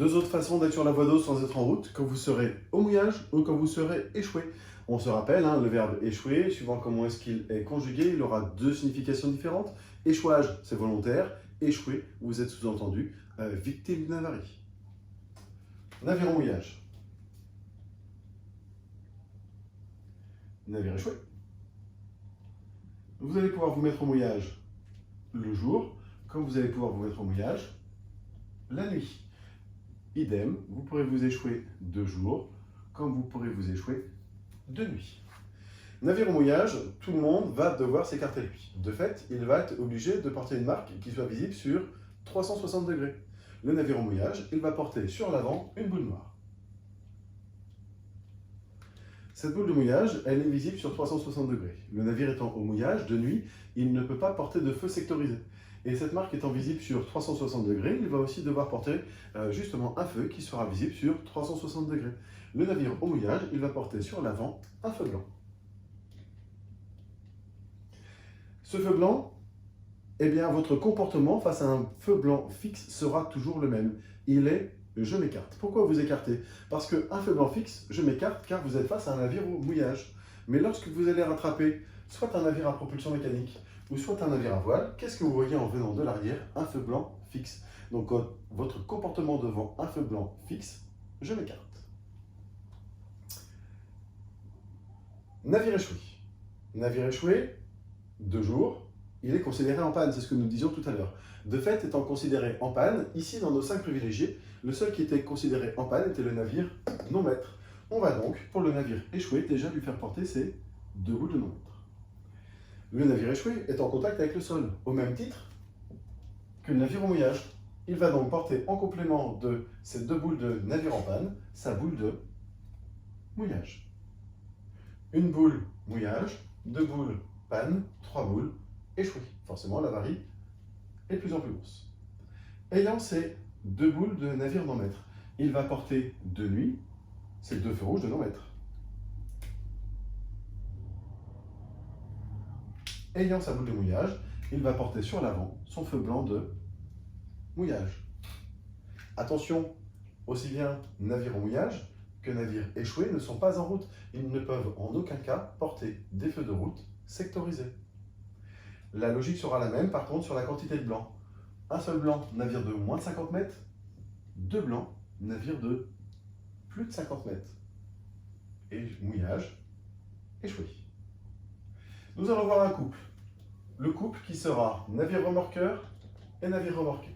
Deux autres façons d'être sur la voie d'eau sans être en route, quand vous serez au mouillage ou quand vous serez échoué. On se rappelle, le verbe échouer, suivant comment est-ce qu'il est conjugué, il aura deux significations différentes. Échouage, c'est volontaire. Échoué, vous êtes sous-entendu victime d'une avarie. Navire au mouillage. Navire échoué. Vous allez pouvoir vous mettre au mouillage le jour, comme vous allez pouvoir vous mettre au mouillage la nuit. Idem, vous pourrez vous échouer de jour, comme vous pourrez vous échouer de nuit. Navire au mouillage, tout le monde va devoir s'écarter de lui. De fait, il va être obligé de porter une marque qui soit visible sur 360 degrés. Le navire au mouillage, il va porter sur l'avant une boule noire. Cette boule de mouillage, elle est visible sur 360 degrés. Le navire étant au mouillage, de nuit, il ne peut pas porter de feu sectorisé. Et cette marque étant visible sur 360 degrés, il va aussi devoir porter justement un feu qui sera visible sur 360 degrés. Le navire au mouillage, il va porter sur l'avant un feu blanc. Ce feu blanc, eh bien, votre comportement face à un feu blanc fixe sera toujours le même. Il est « je m'écarte ». Pourquoi vous écartez? Parce qu'un feu blanc fixe, je m'écarte car vous êtes face à un navire au mouillage. Mais lorsque vous allez rattraper soit un navire à propulsion mécanique, ou soit un navire à voile, qu'est-ce que vous voyez en venant de l'arrière? Un feu blanc fixe. Donc votre comportement devant un feu blanc fixe, je m'écarte. Navire échoué. Navire échoué, de jour, il est considéré en panne, c'est ce que nous disions tout à l'heure. De fait, étant considéré en panne, ici dans nos 5 privilégiés, le seul qui était considéré en panne était le navire non-maître. On va donc, pour le navire échoué, déjà lui faire porter ses 2 boules de non-maître. Le navire échoué est en contact avec le sol, au même titre que le navire au mouillage. Il va donc porter en complément de ces 2 boules de navire en panne, sa boule de mouillage. Une boule mouillage, 2 boules panne, 3 boules échouées. Forcément, l'avarie est de plus en plus grosse. Ayant ces 2 boules de navire non-maître, il va porter de nuit ces 2 feux rouges de non-maître. Ayant sa boule de mouillage, il va porter sur l'avant son feu blanc de mouillage. Attention, aussi bien navire au mouillage que navire échoué ne sont pas en route. Ils ne peuvent en aucun cas porter des feux de route sectorisés. La logique sera la même par contre sur la quantité de blanc. Un seul blanc, navire de moins de 50 mètres. 2 blancs, navire de plus de 50 mètres. Et mouillage, échoué. Nous allons voir un couple. Le couple qui sera navire remorqueur et navire remorqué.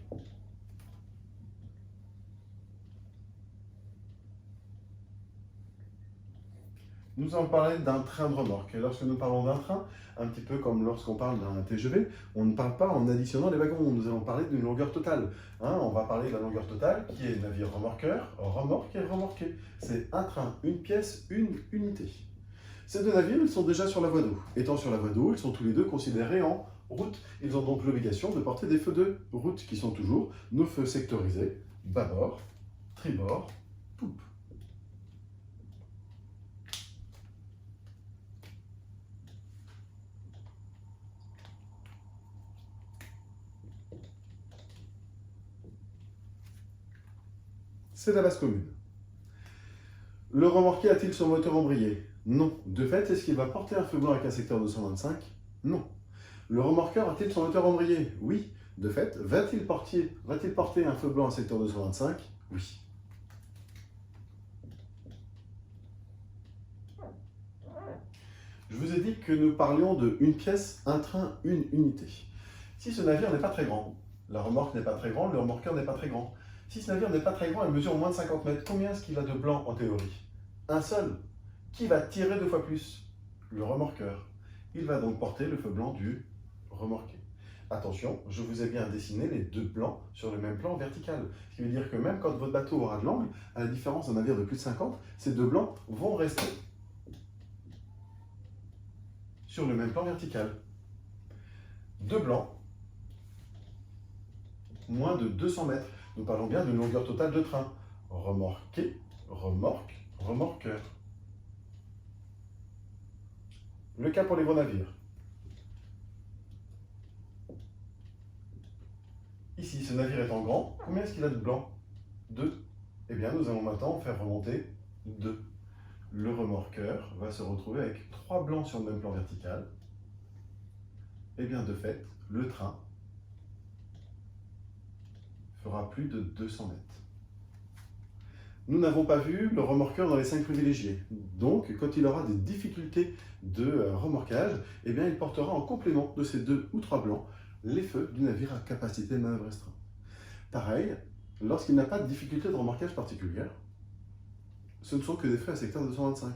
Nous allons parler d'un train de remorque. Et lorsque nous parlons d'un train, un petit peu comme lorsqu'on parle d'un TGV, on ne parle pas en additionnant les wagons. Nous allons parler d'une longueur totale. On va parler de la longueur totale qui est navire remorqueur, remorque et remorqué. C'est un train, une pièce, une unité. Ces 2 navires, ils sont déjà sur la voie d'eau. Étant sur la voie d'eau, ils sont tous les 2 considérés en route. Ils ont donc l'obligation de porter des feux de route qui sont toujours nos feux sectorisés, bâbord, tribord, poupe. C'est la base commune. Le remorqué a-t-il son moteur embrayé? Non. De fait, est-ce qu'il va porter un feu blanc avec un secteur 225? Non. Le remorqueur a-t-il son moteur embrayé? Oui. De fait, va-t-il porter un feu blanc à secteur 225? Oui. Je vous ai dit que nous parlions de une pièce, un train, une unité. Si ce navire n'est pas très grand, la remorque n'est pas très grande, le remorqueur n'est pas très grand. Si ce navire n'est pas très grand, il mesure moins de 50 mètres, combien est-ce qu'il a de blanc en théorie? Un seul. Qui va tirer 2 fois plus? Le remorqueur. Il va donc porter le feu blanc du remorqué. Attention, je vous ai bien dessiné les 2 blancs sur le même plan vertical. Ce qui veut dire que même quand votre bateau aura de l'angle, à la différence d'un navire de plus de 50, ces 2 blancs vont rester sur le même plan vertical. 2 blancs, moins de 200 mètres. Nous parlons bien d'une longueur totale de train. Remorqué, remorque, remorqueur. Le cas pour les gros navires. Ici, ce navire étant grand, combien est-ce qu'il a de blanc? 2. Eh bien, nous allons maintenant faire remonter 2. Le remorqueur va se retrouver avec 3 blancs sur le même plan vertical. Eh bien, de fait, le train fera plus de 200 mètres. Nous n'avons pas vu le remorqueur dans les 5 privilégiés. Donc, quand il aura des difficultés de remorquage, eh bien, il portera en complément de ces 2 ou 3 blancs les feux du navire à capacité de manœuvre restreinte. Pareil, lorsqu'il n'a pas de difficulté de remorquage particulière, ce ne sont que des feux à secteur 225.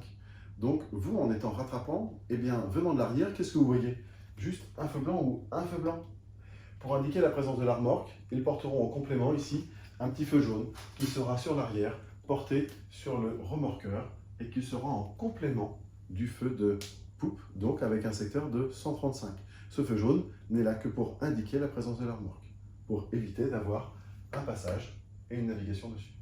Donc, vous, en étant rattrapant, eh bien, venant de l'arrière, qu'est-ce que vous voyez? Juste un feu blanc ou un feu blanc. Pour indiquer la présence de la remorque, ils porteront en complément ici un petit feu jaune qui sera sur l'arrière, porté sur le remorqueur et qui sera en complément du feu de poupe, donc avec un secteur de 135. Ce feu jaune n'est là que pour indiquer la présence de la remorque, pour éviter d'avoir un passage et une navigation dessus.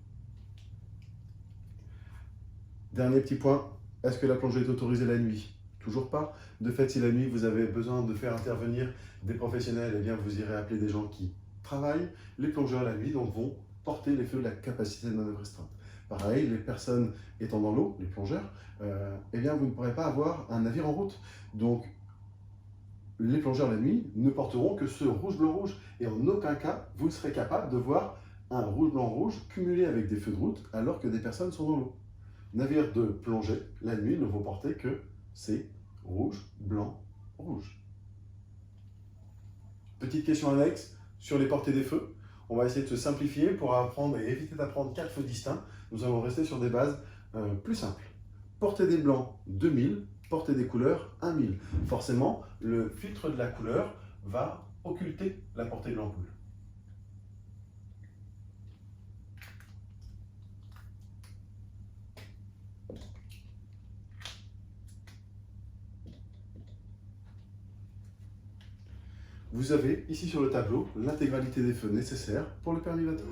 Dernier petit point, est-ce que la plongée est autorisée la nuit? Toujours pas. De fait, si la nuit vous avez besoin de faire intervenir des professionnels, eh bien vous irez appeler des gens qui travaillent. Les plongeurs la nuit donc vont porter les feux de la capacité de manœuvre restreinte. Pareil, les personnes étant dans l'eau, les plongeurs, eh bien vous ne pourrez pas avoir un navire en route. Donc les plongeurs la nuit ne porteront que ce rouge-blanc-rouge et en aucun cas vous ne serez capable de voir un rouge-blanc-rouge cumulé avec des feux de route alors que des personnes sont dans l'eau. Navire de plongée, la nuit, ne vont porter que ces rouge, blanc, rouge. Petite question annexe sur les portées des feux. On va essayer de se simplifier pour apprendre et éviter d'apprendre 4 feux distincts. Nous allons rester sur des bases plus simples. Portée des blancs, 2000. Portée des couleurs, 1000. Forcément, le filtre de la couleur va occulter la portée de l'ampoule. Vous avez ici sur le tableau l'intégralité des feux nécessaires pour le permis bateau.